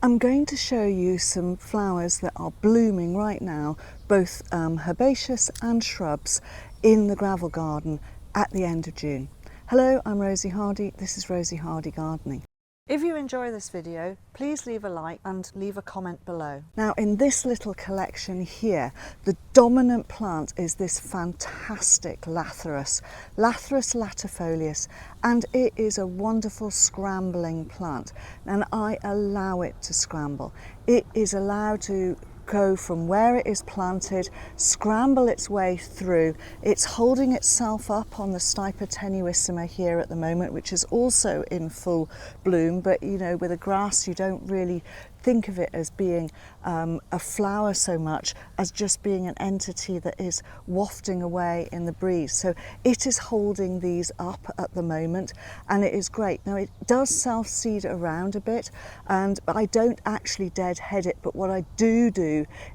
I'm going to show you some flowers that are blooming right now, both herbaceous and shrubs, in the gravel garden at the end of June. Hello, I'm Rosie Hardy. This is Rosie Hardy Gardening. If you enjoy this video, please leave a like and leave a comment below. Now, in this little collection here, the dominant plant is this fantastic Lathyrus, Lathyrus latifolius, and it is a wonderful scrambling plant, and I allow it to scramble. It is allowed to go from where it is planted, scramble its way through. It's holding itself up on the Stipa tenuissima here at the moment, which is also in full bloom, but you know, with a grass you don't really think of it as being a flower so much as just being an entity that is wafting away in the breeze. So it is holding these up at the moment, and it is great. Now, it does self-seed around a bit, and I don't actually deadhead it, but what I do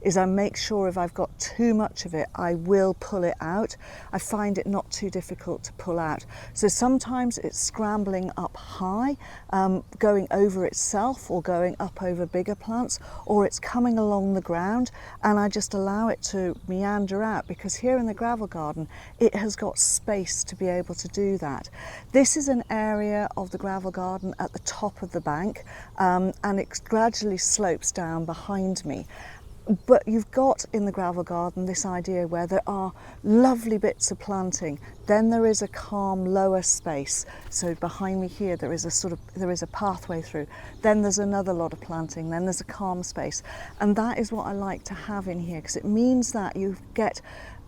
is I make sure if I've got too much of it, I will pull it out. I find it not too difficult to pull out. So sometimes it's scrambling up high, going over itself or going up over bigger plants, or it's coming along the ground, and I just allow it to meander out, because here in the gravel garden it has got space to be able to do that. This is an area of the gravel garden at the top of the bank, and it gradually slopes down behind me. But you've got in the gravel garden this idea where there are lovely bits of planting, then there is a calm lower space. So behind me here there is a pathway through, then there's another lot of planting, then there's a calm space, and that is what I like to have in here, because it means that you get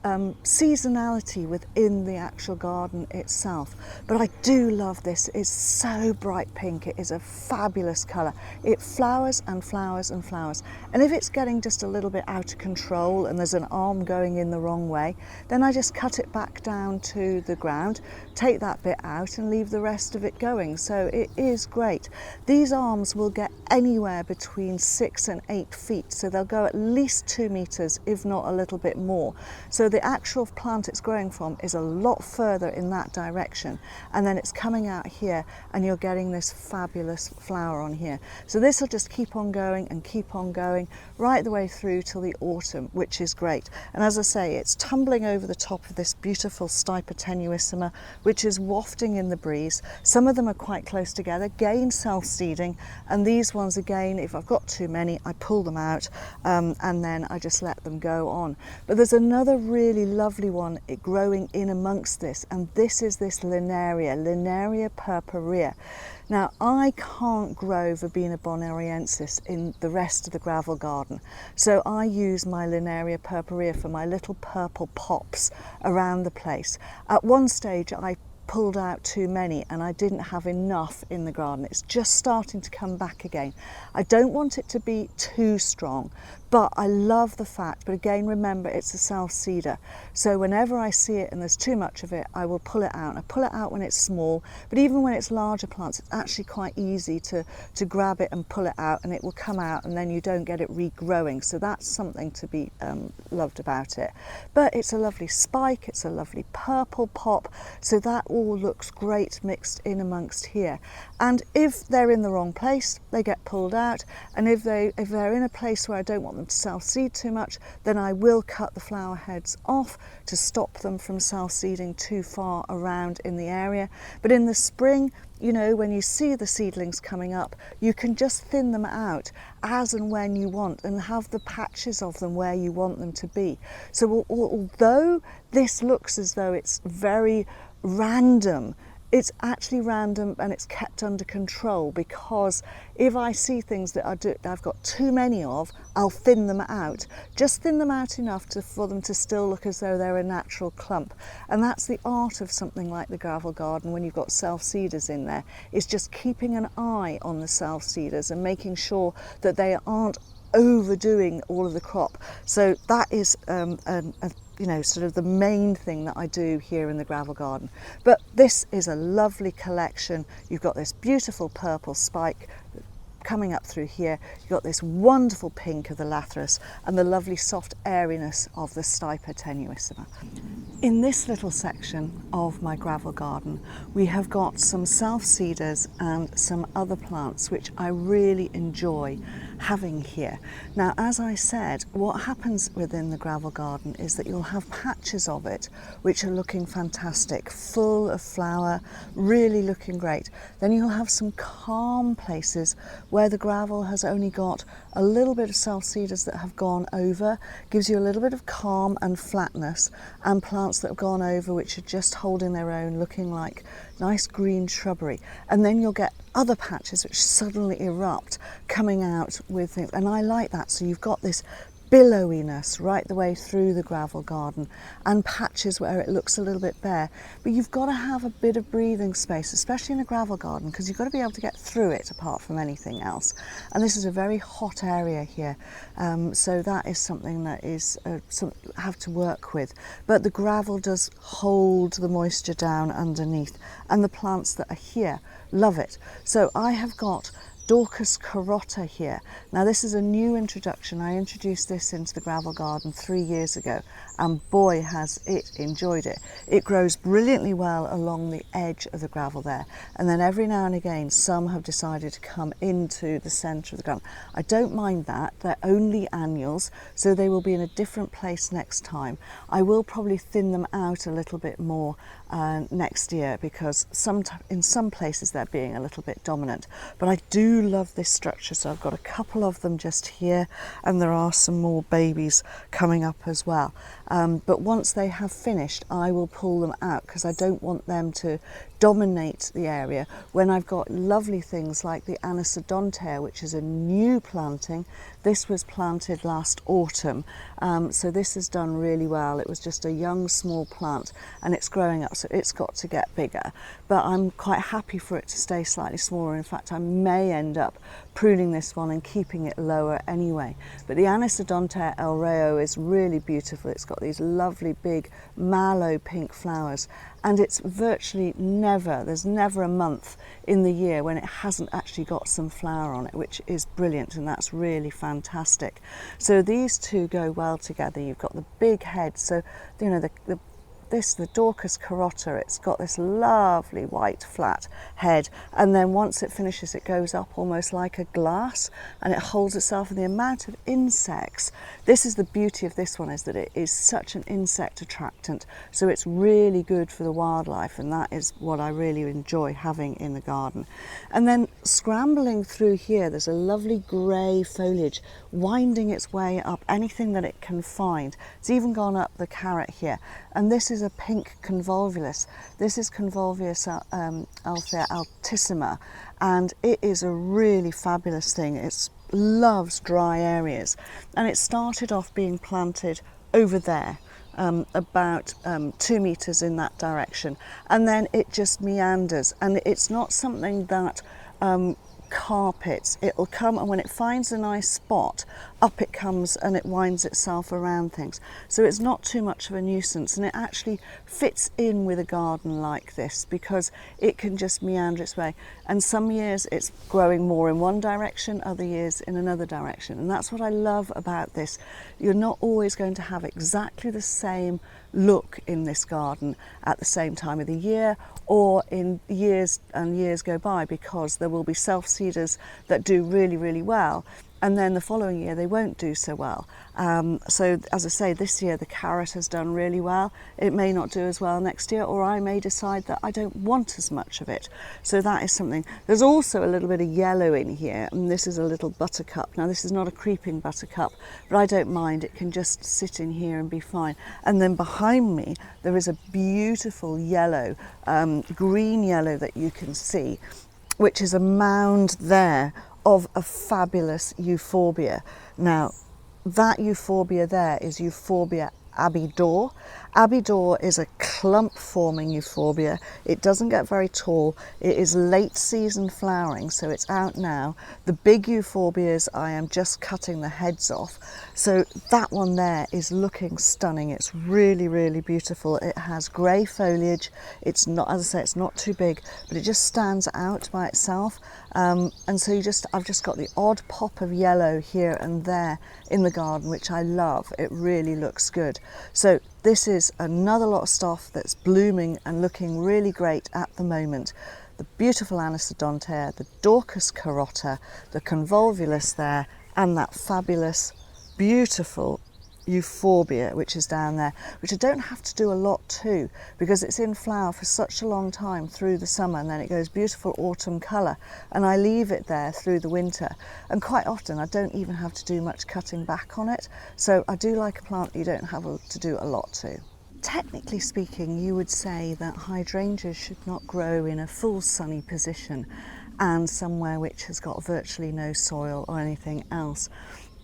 seasonality within the actual garden itself. But I do love this. It's so bright pink. It is a fabulous colour. It flowers and flowers and flowers, and if it's getting just a little bit out of control and there's an arm going in the wrong way, then I just cut it back down to the ground, take that bit out and leave the rest of it going. So it is great. These arms will get anywhere between 6 and 8 feet, so they'll go at least 2 meters, if not a little bit more. So the actual plant it's growing from is a lot further in that direction, and then it's coming out here and you're getting this fabulous flower on here. So this will just keep on going and keep on going right the way through till the autumn, which is great. And as I say, it's tumbling over the top of this beautiful Stipa tenuissima, which is wafting in the breeze. Some of them are quite close together, again self-seeding, and these ones again, if I've got too many, I pull them out and then I just let them go on. But there's another really lovely one growing in amongst this, and this is this Linaria, Linaria purpurea. Now, I can't grow Verbena bonariensis in the rest of the gravel garden, so I use my Linaria purpurea for my little purple pops around the place. At one stage I pulled out too many and I didn't have enough in the garden. It's just starting to come back again. I don't want it to be too strong, but I love the fact, but again remember it's a self-seeder, so whenever I see it and there's too much of it, I will pull it out. I pull it out when it's small, but even when it's larger plants, it's actually quite easy to grab it and pull it out, and it will come out and then you don't get it regrowing. So that's something to be loved about it. But it's a lovely spike, it's a lovely purple pop, so that all looks great mixed in amongst here. And if they're in the wrong place, they get pulled out, and if they're in a place where I don't want them to self-seed too much, then I will cut the flower heads off to stop them from self-seeding too far around in the area. But in the spring, you know, when you see the seedlings coming up, you can just thin them out as and when you want and have the patches of them where you want them to be. So although this looks as though it's very random, it's actually random and it's kept under control, because if I see things that I've got too many of, I'll thin them out. Just thin them out enough for them to still look as though they're a natural clump. And that's the art of something like the gravel garden when you've got self-seeders in there, is just keeping an eye on the self-seeders and making sure that they aren't overdoing all of the crop. So that is you know, sort of the main thing that I do here in the gravel garden. But this is a lovely collection. You've got this beautiful purple spike coming up through here. You've got this wonderful pink of the Lathyrus and the lovely soft airiness of the Stipa tenuissima. In this little section of my gravel garden, we have got some self-seeders and some other plants which I really enjoy having here. Now, as I said, what happens within the gravel garden is that you'll have patches of it which are looking fantastic, full of flower, really looking great. Then you'll have some calm places where the gravel has only got a little bit of self-seeders that have gone over, gives you a little bit of calm and flatness, and plants that have gone over which are just holding their own, looking like nice green shrubbery. And then you'll get other patches which suddenly erupt, coming out with things, and I like that. So you've got this billowiness right the way through the gravel garden, and patches where it looks a little bit bare. But you've got to have a bit of breathing space, especially in a gravel garden, because you've got to be able to get through it apart from anything else. And this is a very hot area here, so that is something that is have to work with. But the gravel does hold the moisture down underneath, and the plants that are here love it. So I have got Daucus carota here. Now, this is a new introduction. I introduced this into the gravel garden 3 years ago, and boy has it enjoyed it. It grows brilliantly well along the edge of the gravel there, and then every now and again some have decided to come into the centre of the ground. I don't mind that. They're only annuals, so they will be in a different place next time. I will probably thin them out a little bit more next year, because in some places they're being a little bit dominant. But I do love this structure, so I've got a couple of them just here, and there are some more babies coming up as well. But once they have finished, I will pull them out, because I don't want them to dominate the area when I've got lovely things like the Anisodontea, which is a new planting. This was planted last autumn, so this has done really well. It was just a young small plant, and it's growing up, so it's got to get bigger, but I'm quite happy for it to stay slightly smaller. In fact, I may end up pruning this one and keeping it lower anyway. But the Anisodontea El Rayo is really beautiful. It's got these lovely big mallow pink flowers, and it's virtually there's never a month in the year when it hasn't actually got some flower on it, which is brilliant, and that's really fantastic. So these two go well together. You've got the big head, so you know the Daucus carota, it's got this lovely white flat head, and then once it finishes it goes up almost like a glass, and it holds itself. And the amount of insects, this is the beauty of this one, is that it is such an insect attractant, so it's really good for the wildlife, and that is what I really enjoy having in the garden. And then scrambling through here, there's a lovely grey foliage winding its way up anything that it can find. It's even gone up the carrot here, and this is a pink Convolvulus. This is Convolvulus altissima, and it is a really fabulous thing. It loves dry areas, and it started off being planted over there, about 2 meters in that direction, and then it just meanders, and it's not something that carpets. It'll come, and when it finds a nice spot, up it comes and it winds itself around things. So it's not too much of a nuisance, and it actually fits in with a garden like this because it can just meander its way. And some years it's growing more in one direction, other years in another direction. And that's what I love about this. You're not always going to have exactly the same look in this garden at the same time of the year, or in years and years go by, because there will be self-seeders that do really, really well, and then the following year they won't do so well. So as I say, this year the carrot has done really well. It may not do as well next year, or I may decide that I don't want as much of it. So that is something. There's also a little bit of yellow in here, and this is a little buttercup. Now this is not a creeping buttercup, but I don't mind. It can just sit in here and be fine. And then behind me there is a beautiful yellow, green yellow that you can see, which is a mound there of a fabulous Euphorbia. Now, that Euphorbia there is Euphorbia Abbey Dore. Abbey Dore is a clump forming Euphorbia. It doesn't get very tall. It is late season flowering, so it's out now. The big Euphorbias, I am just cutting the heads off. So that one there is looking stunning. It's really, really beautiful. It has grey foliage. It's not, as I say, it's not too big, but it just stands out by itself. And so I've just got the odd pop of yellow here and there in the garden, which I love. It really looks good. So This is another lot of stuff that's blooming and looking really great at the moment. The beautiful Anisodontea, the Daucus carota, the Convolvulus there, and that fabulous, beautiful Euphorbia, which is down there, which I don't have to do a lot to because it's in flower for such a long time through the summer, and then it goes beautiful autumn colour, and I leave it there through the winter, and quite often I don't even have to do much cutting back on it. So I do like a plant you don't have to do a lot to. Technically speaking, you would say that hydrangeas should not grow in a full sunny position and somewhere which has got virtually no soil or anything else.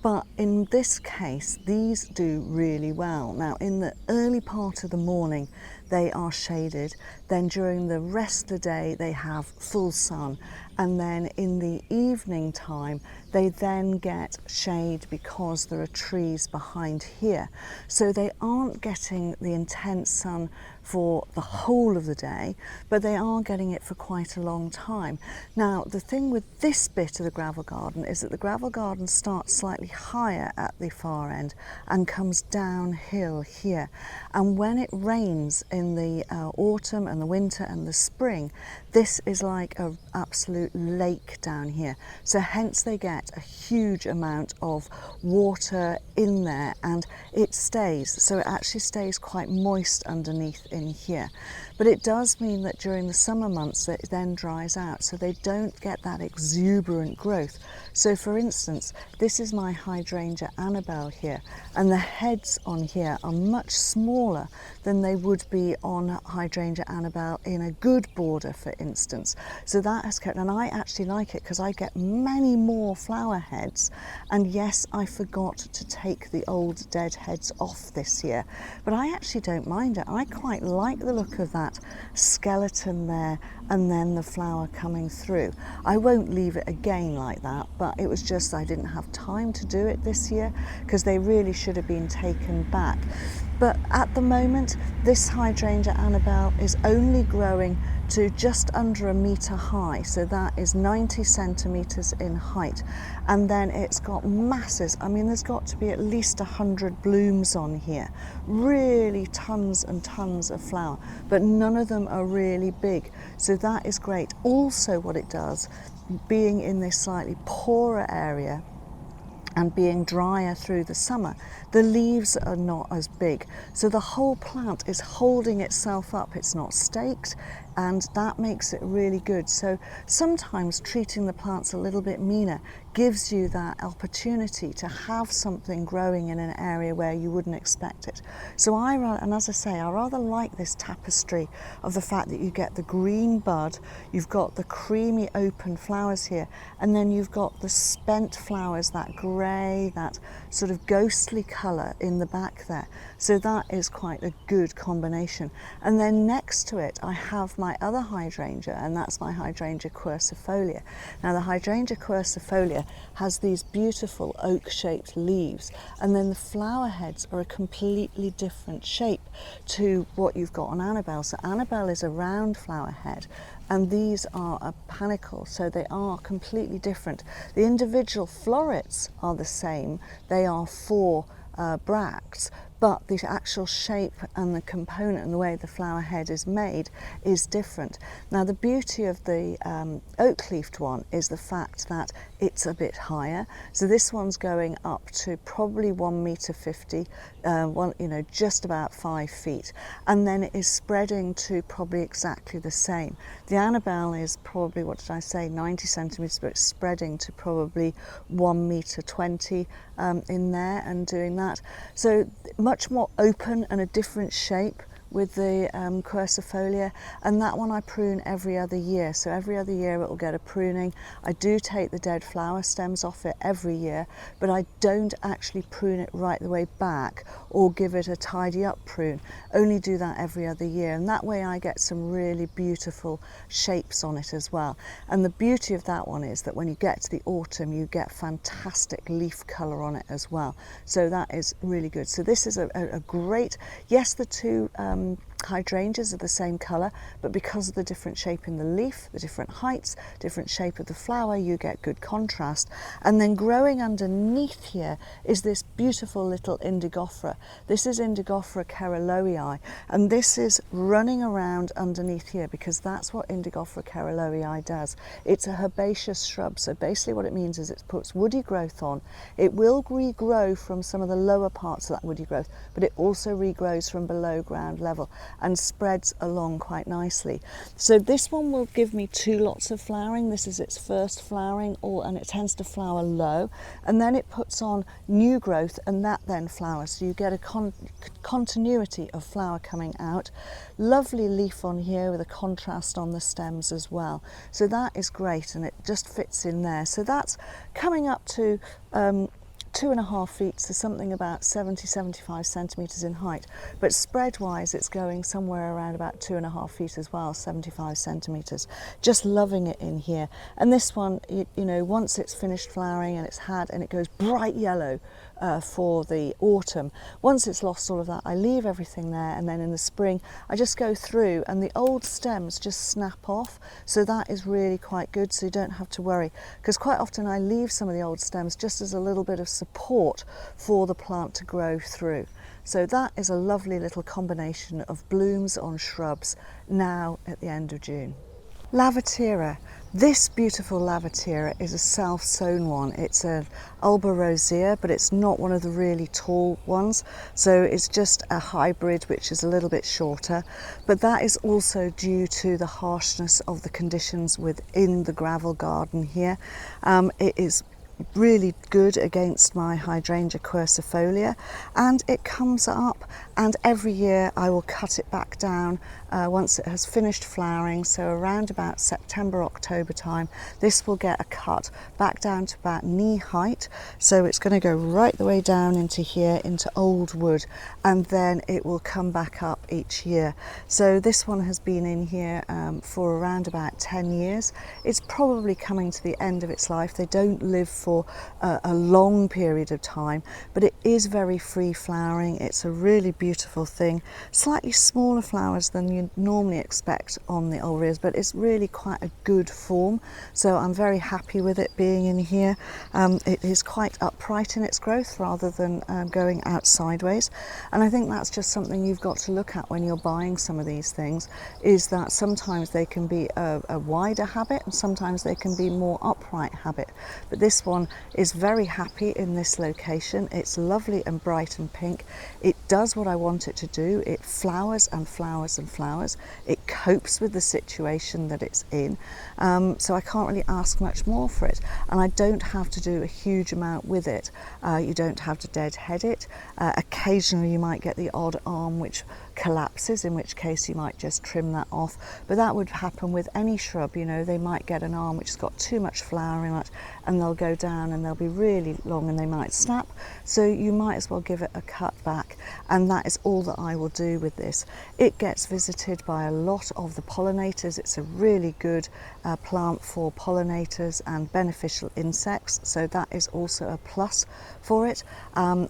But in this case, these do really well. Now, in the early part of the morning, they are shaded. Then during the rest of the day, they have full sun. And then in the evening time, they then get shade because there are trees behind here. So they aren't getting the intense sun for the whole of the day, but they are getting it for quite a long time. Now, the thing with this bit of the gravel garden is that the gravel garden starts slightly higher at the far end and comes downhill here. And when it rains in the autumn and the winter and the spring, this is like an absolute lake down here. So hence they get a huge amount of water in there, and it stays. So it actually stays quite moist underneath in here. But it does mean that during the summer months it then dries out, so they don't get that exuberant growth. So for instance, this is my Hydrangea Annabelle here, and the heads on here are much smaller than they would be on Hydrangea Annabelle in a good border, for instance. So that has kept, and I actually like it because I get many more flower heads. And yes, I forgot to take the old dead heads off this year, but I actually don't mind it. I quite like the look of that skeleton there and then the flower coming through. I won't leave it again like that, but it was just I didn't have time to do it this year because they really should have been taken back. But at the moment, this Hydrangea Annabelle is only growing to just under 1 metre high, so that is 90 centimetres in height. And then it's got masses, I mean there's got to be at least 100 blooms on here, really tons and tons of flower, but none of them are really big, so that is great. Also what it does, being in this slightly poorer area and being drier through the summer, the leaves are not as big. So the whole plant is holding itself up, it's not staked, and that makes it really good. So sometimes treating the plants a little bit meaner gives you that opportunity to have something growing in an area where you wouldn't expect it. So and as I say, I rather like this tapestry of the fact that you get the green bud, you've got the creamy open flowers here, and then you've got the spent flowers, that grey, that sort of ghostly colour in the back there. So that is quite a good combination. And then next to it, I have my other hydrangea, and that's my Hydrangea quercifolia. Now the Hydrangea quercifolia has these beautiful oak-shaped leaves, and then the flower heads are a completely different shape to what you've got on Annabelle. So Annabelle is a round flower head, and these are a panicle, so they are completely different. The individual florets are the same, they are 4 bracts, but the actual shape and the component and the way the flower head is made is different. Now the beauty of the oak-leafed one is the fact that it's a bit higher. So this one's going up to probably 1.50 m, just about 5 feet, and then it is spreading to probably exactly the same. The Annabelle is probably, what did I say, 90 centimetres, but it's spreading to probably 1.20 m in there and doing that. So much more open and a different shape with the quercifolia, and that one I prune every other year. So every other year it will get a pruning. I do take the dead flower stems off it every year, but I don't actually prune it right the way back or give it a tidy up prune. Only do that every other year, and that way I get some really beautiful shapes on it as well. And the beauty of that one is that when you get to the autumn you get fantastic leaf colour on it as well. So that is really good. So this is a great, yes, the two hydrangeas are the same colour, but because of the different shape in the leaf, the different heights, different shape of the flower, you get good contrast. And then growing underneath here is this beautiful little Indigofera. This is Indigofera kirilowii, and this is running around underneath here because that's what Indigofera kirilowii does. It's a herbaceous shrub, so basically what it means is it puts woody growth on. It will regrow from some of the lower parts of that woody growth, but it also regrows from below ground level and spreads along quite nicely. So this one will give me 2 lots of flowering. This is its first flowering, and it tends to flower low, and then it puts on new growth and that then flowers, so you get a continuity of flower coming out. Lovely leaf on here with a contrast on the stems as well, so that is great and it just fits in there. So that's coming up to 2.5 feet, so something about 70-75 centimetres in height, but spread wise it's going somewhere around about 2.5 feet as well, 75 centimetres. Just loving it in here. And this one, you know, once it's finished flowering and it goes bright yellow for the autumn, once it's lost all of that, I leave everything there, and then in the spring I just go through and the old stems just snap off, so that is really quite good, so you don't have to worry, because quite often I leave some of the old stems just as a little bit of support for the plant to grow through. So that is a lovely little combination of blooms on shrubs now at the end of June. Lavatera. This beautiful Lavatera is a self-sown one. It's an olbia Rosea, but it's not one of the really tall ones, so it's just a hybrid which is a little bit shorter, but that is also due to the harshness of the conditions within the gravel garden here. It is really good against my Hydrangea quercifolia, and it comes up, and every year I will cut it back down once it has finished flowering, so around about September, October time this will get a cut back down to about knee height, so it's going to go right the way down into here into old wood, and then it will come back up each year. So this one has been in here for around about 10 years. It's probably coming to the end of its life. They don't live for a long period of time, but it is very free flowering. It's a really beautiful thing, slightly smaller flowers than you normally expect on the olbas, but it's really quite a good form, so I'm very happy with it being in here. It is quite upright in its growth rather than going out sideways, and I think that's just something you've got to look at when you're buying some of these things, is that sometimes they can be a wider habit and sometimes they can be more upright habit, but this one is very happy in this location. It's lovely and bright and pink. It does what I want it to do. It flowers and flowers and flowers. It copes with the situation that it's in, so I can't really ask much more for it, and I don't have to do a huge amount with it. You don't have to deadhead it. Occasionally you might get the odd arm which collapses, in which case you might just trim that off, but that would happen with any shrub. You know, they might get an arm which has got too much flower in it and they'll go down and they'll be really long and they might snap, so you might as well give it a cut back, and that is all that I will do with this. It gets visited by a lot of the pollinators. It's a really good plant for pollinators and beneficial insects, so that is also a plus for it. I'm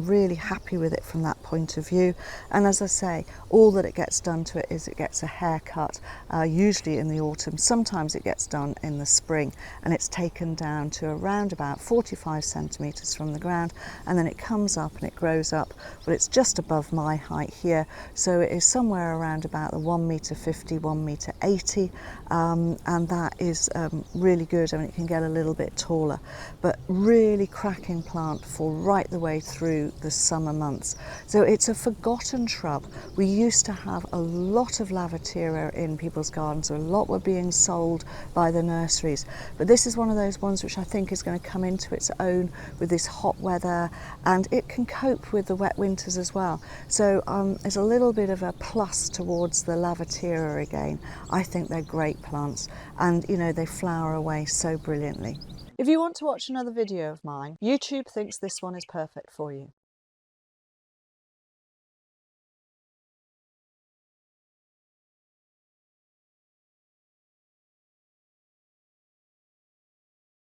really happy with it from that point of view, and as I say, all that it gets done to it is it gets a haircut, usually in the autumn. Sometimes it gets done in the spring, and it's taken down to around about 45 centimetres from the ground, and then it comes up and it grows up. Well, it's just above my height here, so it is somewhere around about the 1m50, 1m80, and that is really good. I mean, it can get a little bit taller, but really cracking plant for right the way through the summer months. So it's a forgotten shrub. We used to have a lot of Lavatera in people's gardens, a lot were being sold by the nurseries, but this is one of those ones which I think is going to come into its own with this hot weather, and it can cope with the wet winters as well. So it's a little bit of a plus towards the Lavatera again. I think they're great plants, and you know, they flower away so brilliantly. If you want to watch another video of mine, YouTube thinks this one is perfect for you.